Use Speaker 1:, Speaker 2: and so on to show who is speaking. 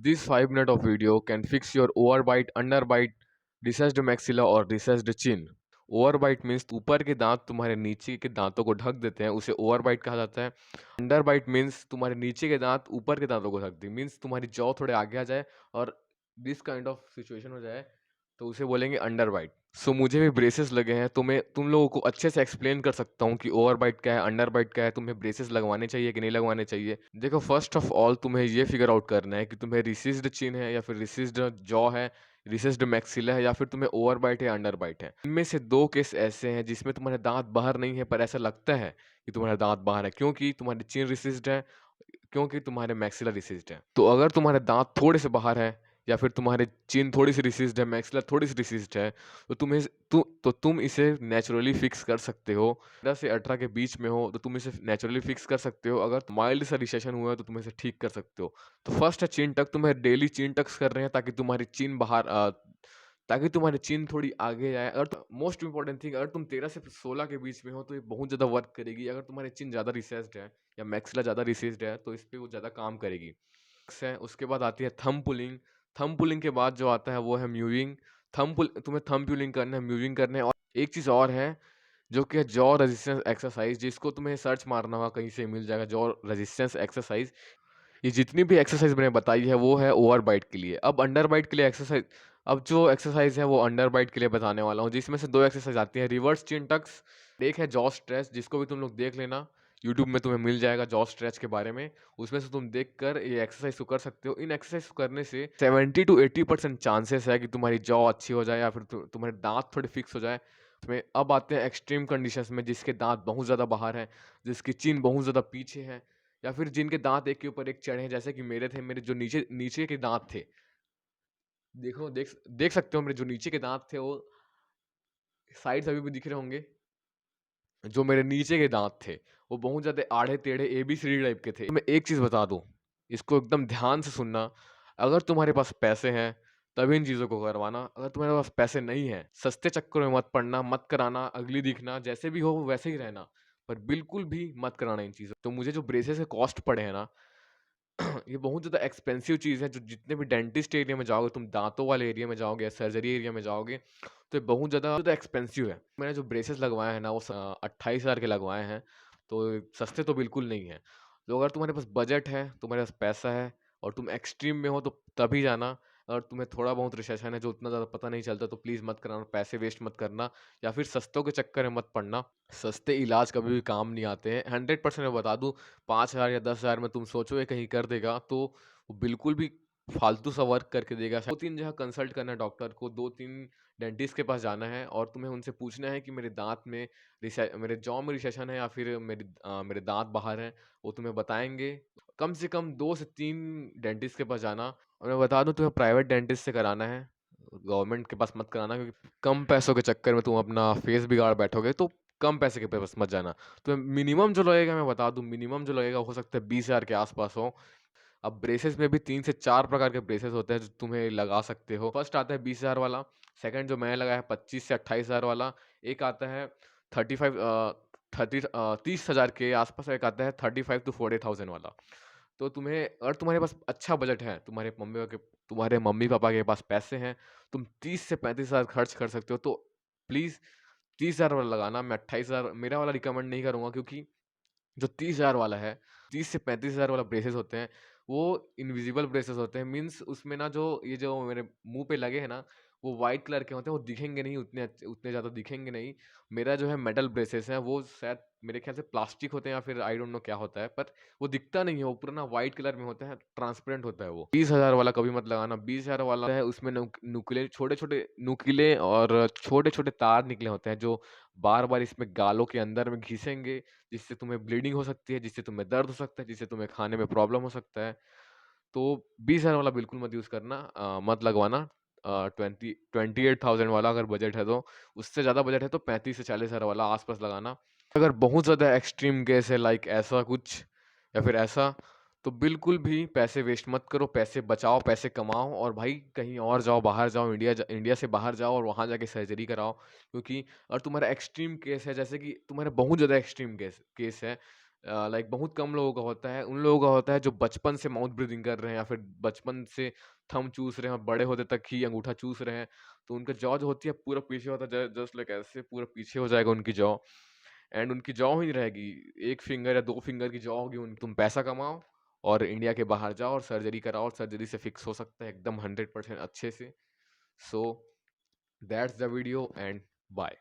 Speaker 1: This 5 minute of video can fix your overbite, underbite, recessed maxilla or recessed chin. Overbite means ऊपर के दांत तुम्हारे नीचे के दांतों को ढक देते हैं, उसे ओवरबाइट कहा जाता है। अंडरबाइट मीन्स तुम्हारे नीचे के दांत ऊपर के दांतों को ढक दे, मीन्स तुम्हारी जॉ थोड़े आगे आ जाए और दिस काइंड ऑफ सिचुएशन हो जाए, तो उसे बोलेंगे अंडरबाइट। सो मुझे भी ब्रेसेस लगे हैं, तो मैं तुम लोगों को अच्छे से एक्सप्लेन कर सकता हूँ कि ओवरबाइट क्या है, अंडरबाइट क्या है, तुम्हें ब्रेसेस लगवाने चाहिए कि नहीं लगवाने चाहिए। देखो, फर्स्ट ऑफ ऑल तुम्हें ये फिगर आउट करना है कि तुम्हें रिसिस्ड चिन है या फिर रिसिस्ड जॉ है, रिसिस्ड मैक्सिला है या फिर तुम्हें ओवरबाइट या अंडरबाइट है। इनमें से दो केस ऐसे हैं जिसमें तुम्हारे दांत बाहर नहीं है पर ऐसा लगता है कि तुम्हारे दांत बाहर है, क्योंकि तुम्हारी चिन रिसिस्ड है, क्योंकि तुम्हारे मैक्सिलर रिसिस्ड है। तो अगर तुम्हारे दांत थोड़े से बाहर है या फिर तुम्हारे चिन थोड़ी सी रिसिस्ड है, मैक्सिलर थोड़ी सी रिसिस्ड है, तो तुम इसे नेचुरली फिक्स कर सकते हो। 15 से 18 के बीच में हो तो तुम इसे नेचुरली फिक्स कर सकते हो। अगर माइल्ड सा रिसेशन हुआ है तो तुम इसे ठीक कर सकते हो। तो फर्स्ट है चिन टक। तुम्हें डेली चिन टक्स कर रहे हैं ताकि तुम्हारी चिन थोड़ी आगे जाए। अगर मोस्ट इंपॉर्टेंट थिंग, अगर तुम 13 से 16 के बीच में हो तो ये बहुत ज़्यादा वर्क करेगी। अगर तुम्हारी चिन ज़्यादा रिसेस्ड है या मैक्सिला ज़्यादा रिसेस्ड है तो इस पे वो ज़्यादा काम करेगी। है उसके बाद आती है थंब पुलिंग। थंब पुलिंग के बाद जो आता है वो है म्यूविंग। तुम्हें थंब पुलिंग करना है, म्यूविंग करना है। और एक चीज़ और है जो कि है जॉ रेजिस्टेंस एक्सरसाइज, जिसको तुम्हें सर्च मारना होगा, कहीं से मिल जाएगा जॉ रेजिस्टेंस एक्सरसाइज। ये जितनी भी एक्सरसाइज मैंने बताई है वो है ओवर बाइट के लिए। अब अंडर बाइट के लिए एक्सरसाइज, अब जो एक्सरसाइज है वो अंडर बाइट के लिए बताने वाला हूँ, जिसमें से दो एक्सरसाइज आती है, रिवर्स चिन टक्स, एक है जॉ स्ट्रेच, जिसको भी तुम लोग देख लेना, यूट्यूब में तुम्हें मिल जाएगा जॉ स्ट्रेच के बारे में। उसमें से तुम देख कर ये एक्सरसाइज को कर सकते हो। इन एक्सरसाइज को करने से 70 to 80% चांसेस है कि तुम्हारी जॉ अच्छी हो जाए या फिर तुम्हारे दांत थोड़े फिक्स हो जाए। उसमें अब आते हैं एक्सट्रीम कंडीशंस में, जिसके दांत बहुत ज़्यादा बाहर हैं, जिसकी चिन बहुत ज़्यादा पीछे है, या फिर जिनके दांत एक के ऊपर एक चढ़े हैं, जैसे कि मेरे थे। मेरे जो नीचे नीचे के दांत थे, देखो देख देख सकते हो, मेरे जो नीचे के दांत थे वो साइड अभी भी दिख रहे होंगे। जो मेरे नीचे के दांत थे वो बहुत ज़्यादा आड़े टेढ़े ABCD टाइप के थे। तो मैं एक चीज़ बता दूं, इसको एकदम ध्यान से सुनना। अगर तुम्हारे पास पैसे हैं तभी इन चीज़ों को करवाना। अगर तुम्हारे पास पैसे नहीं है, सस्ते चक्कर में मत पड़ना, मत कराना, अगली दिखना, जैसे भी हो वैसे ही रहना, पर बिल्कुल भी मत कराना इन चीज़ों। तो मुझे जो ब्रेसेस के कॉस्ट पड़े हैं ना, ये बहुत ज़्यादा एक्सपेंसिव चीज़ है। जो जितने भी डेंटिस्ट एरिया में जाओगे, तुम दांतों वाले एरिया में जाओगे या सर्जरी एरिया में जाओगे, तो ये बहुत ज़्यादा एक्सपेंसिव है। मैंने जो ब्रेसेस लगवाए हैं ना वो 28,000 के लगवाए हैं, तो सस्ते तो बिल्कुल नहीं है। तो अगर तुम्हारे पास बजट है, तुम्हारे पास पैसा है और तुम एक्सट्रीम में हो तो तभी जाना। अगर तुम्हें थोड़ा बहुत रिसेशन है जो उतना ज़्यादा पता नहीं चलता तो प्लीज़ मत कराना, पैसे वेस्ट मत करना या फिर सस्तों के चक्कर में मत पड़ना। सस्ते इलाज कभी भी काम नहीं आते हैं, 100% मैं बता दूँ। 5,000 या 10,000 में तुम सोचो ये कहीं कर देगा, तो वो बिल्कुल भी फालतू सा वर्क करके देगा। 2-3 जगह कंसल्ट करना है डॉक्टर को, 2-3 डेंटिस्ट के पास जाना है और तुम्हें उनसे पूछना है कि मेरे जॉ में रिसेशन है या फिर मेरे दांत बाहर हैं। वो तुम्हें बताएंगे। कम से कम 2 से 3 डेंटिस्ट के पास जाना। और मैं बता दूं, तुम्हें प्राइवेट डेंटिस्ट से कराना है, गवर्नमेंट के पास मत कराना, क्योंकि कम पैसों के चक्कर में तुम अपना फेस बिगाड़ बैठोगे। तो कम पैसे के पास मत जाना। तो मिनिमम जो लगेगा, मैं बता दूं, मिनिमम जो लगेगा हो सकता है 20,000 के आसपास हो। अब ब्रेसेस में भी 3 से 4 प्रकार के ब्रेसेस होते हैं जो तुम्हें लगा सकते हो। फर्स्ट आता है 20,000 वाला, सेकंड जो मैंने लगाया है 25 से 28,000 वाला, एक आता है 30,000 के आसपास, एक आता है 35 to 40,000 वाला। तो तुम्हें, अगर तुम्हारे पास अच्छा बजट है, तुम्हारे मम्मी पापा के पास पैसे हैं, तुम 30 से 35,000 खर्च कर सकते हो, तो प्लीज़ 30,000 वाला लगाना। मैं 28,000 मेरा वाला रिकमेंड नहीं करूँगा, क्योंकि जो 30,000 वाला है, 30 से 35,000 वाला ब्रेसेस होते हैं, वो इनविजिबल ब्रेसेस होते हैं। मीन्स उसमें ना ये जो मेरे मुँह पे लगे हैं ना, वो व्हाइट कलर के होते हैं, वो दिखेंगे नहीं उतने ज़्यादा दिखेंगे नहीं। मेरा जो है मेटल ब्रेसेस है, वो शायद मेरे ख्याल से प्लास्टिक होते हैं या फिर आई डोंट नो क्या होता है, पर वो दिखता नहीं है, वो पूरा ना व्हाइट कलर में होता है, ट्रांसपेरेंट होता है वो। 20,000 वाला कभी मत लगाना। 20,000 वाला है, उसमें नुकीले छोटे-छोटे नुकीले और छोटे-छोटे तार निकले होते हैं, जो बार-बार इसमें गालों के अंदर में घिसेंगे, जिससे तुम्हें ब्लीडिंग हो सकती है, जिससे तुम्हें दर्द हो सकता है, जिससे तुम्हें खाने में प्रॉब्लम हो सकता है। तो 20,000 वाला बिल्कुल मत यूज़ करना, मत लगवाना। 28,000 वाला अगर बजट है तो, उससे ज़्यादा बजट है तो 35 से 40,000 वाला आस-पास लगाना। अगर बहुत ज़्यादा एक्सट्रीम केस है, लाइक ऐसा कुछ या फिर ऐसा, तो बिल्कुल भी पैसे वेस्ट मत करो, पैसे बचाओ, पैसे कमाओ और भाई कहीं और जाओ, बाहर जाओ, इंडिया से बाहर जाओ और वहाँ जाके सर्जरी कराओ। क्योंकि अगर तुम्हारा एक्सट्रीम केस है, जैसे कि तुम्हारा बहुत ज़्यादा एक्सट्रीम केस केस है, लाइक बहुत कम लोगों का होता है। उन लोगों का होता है जो बचपन से माउथ ब्रीथिंग कर रहे हैं या फिर बचपन से थंब चूस रहे हैं और बड़े होते तक ही अंगूठा चूस रहे हैं। तो उनका जॉ जो होती है पूरा पीछे होता है, जस्ट लाइक ऐसे पूरा पीछे हो जाएगा उनकी जॉ, एंड उनकी जॉ ही नहीं रहेगी। 1 फिंगर या 2 फिंगर की जॉ होगी उनकी। तुम पैसा कमाओ और इंडिया के बाहर जाओ और सर्जरी कराओ और सर्जरी से फिक्स हो सकता है एकदम 100% अच्छे से। So that's the video and bye.